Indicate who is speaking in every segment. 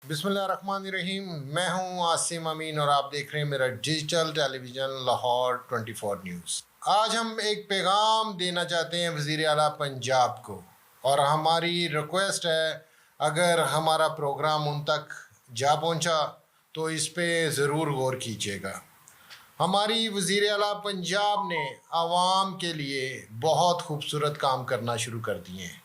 Speaker 1: بسم اللہ الرحمن الرحیم. میں ہوں عاصم امین اور آپ دیکھ رہے ہیں میرا ڈیجیٹل ٹیلی ویژن لاہور 24 نیوز. آج ہم ایک پیغام دینا چاہتے ہیں وزیر اعلیٰ پنجاب کو، اور ہماری ریکویسٹ ہے اگر ہمارا پروگرام ان تک جا پہنچا تو اس پہ ضرور غور کیجیے گا. ہماری وزیر اعلیٰ پنجاب نے عوام کے لیے بہت خوبصورت کام کرنا شروع کر دیے ہیں.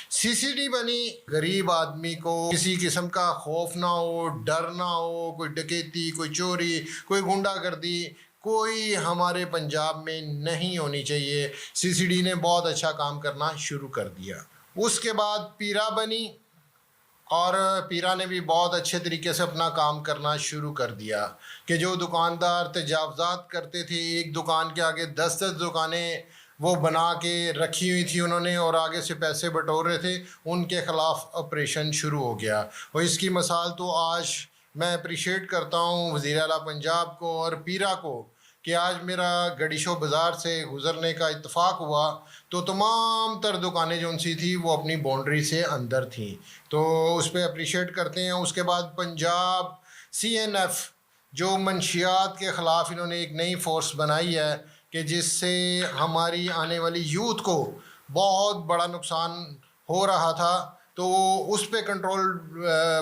Speaker 1: CCD بنی، غریب آدمی کو کسی قسم کا خوف نہ ہو، ڈر نہ ہو، کوئی ڈکیتی، کوئی چوری، کوئی گنڈا گردی کوئی ہمارے پنجاب میں نہیں ہونی چاہیے. CCD نے بہت اچھا کام کرنا شروع کر دیا. اس کے بعد پیرا بنی، اور پیرا نے بھی بہت اچھے طریقے سے اپنا کام کرنا شروع کر دیا کہ جو دکاندار تجاوزات کرتے تھے، ایک دکان کے آگے 10 دکانیں وہ بنا کے رکھی ہوئی تھی انہوں نے اور آگے سے پیسے بٹور رہے تھے، ان کے خلاف آپریشن شروع ہو گیا. اور اس کی مثال تو آج میں اپریشیٹ کرتا ہوں وزیر اعلیٰ پنجاب کو اور پیرا کو کہ آج میرا گڈیشو بازار سے گزرنے کا اتفاق ہوا تو تمام تر دکانیں جو ان سی تھی وہ اپنی باؤنڈری سے اندر تھیں، تو اس پہ اپریشیٹ کرتے ہیں. اس کے بعد پنجاب CNF جو منشیات کے خلاف انہوں نے ایک نئی فورس بنائی ہے کہ جس سے ہماری آنے والی یوتھ کو بہت بڑا نقصان ہو رہا تھا، تو اس پہ کنٹرول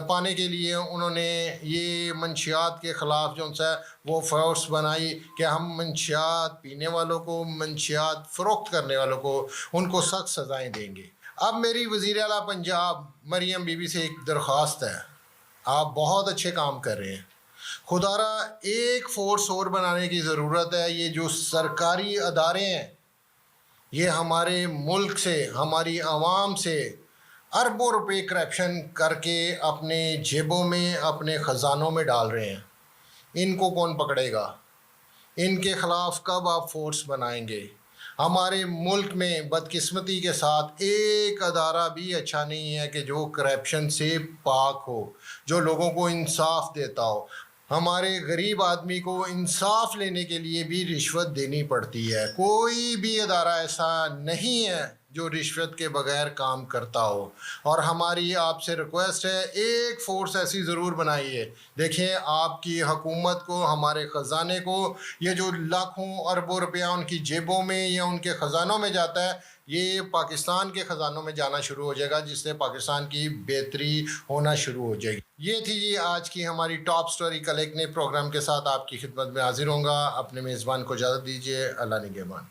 Speaker 1: پانے کے لیے انہوں نے یہ منشیات کے خلاف جو ہے وہ فورس بنائی کہ ہم منشیات پینے والوں کو، منشیات فروخت کرنے والوں کو ان کو سخت سزائیں دیں گے. اب میری وزیر اعلیٰ پنجاب مریم بی بی سے ایک درخواست ہے، آپ بہت اچھے کام کر رہے ہیں، خدا را ایک فورس اور بنانے کی ضرورت ہے. یہ جو سرکاری ادارے ہیں یہ ہمارے ملک سے، ہماری عوام سے اربوں روپے کرپشن کر کے اپنے جیبوں میں، اپنے خزانوں میں ڈال رہے ہیں. ان کو کون پکڑے گا؟ ان کے خلاف کب آپ فورس بنائیں گے؟ ہمارے ملک میں بدقسمتی کے ساتھ ایک ادارہ بھی اچھا نہیں ہے کہ جو کرپشن سے پاک ہو، جو لوگوں کو انصاف دیتا ہو. ہمارے غریب آدمی کو انصاف لینے کے لیے بھی رشوت دینی پڑتی ہے. کوئی بھی ادارہ ایسا نہیں ہے جو رشوت کے بغیر کام کرتا ہو. اور ہماری آپ سے ریکویسٹ ہے ایک فورس ایسی ضرور بنائیے. دیکھیں آپ کی حکومت کو، ہمارے خزانے کو، یہ جو لاکھوں اربوں روپیہ ان کی جیبوں میں یا ان کے خزانوں میں جاتا ہے، یہ پاکستان کے خزانوں میں جانا شروع ہو جائے گا، جس سے پاکستان کی بہتری ہونا شروع ہو جائے گی. یہ تھی جی آج کی ہماری ٹاپ سٹوری. کل ایک نئے پروگرام کے ساتھ آپ کی خدمت میں حاضر ہوں گا. اپنے میزبان کو اجازت دیجیے. اللہ نگہبان.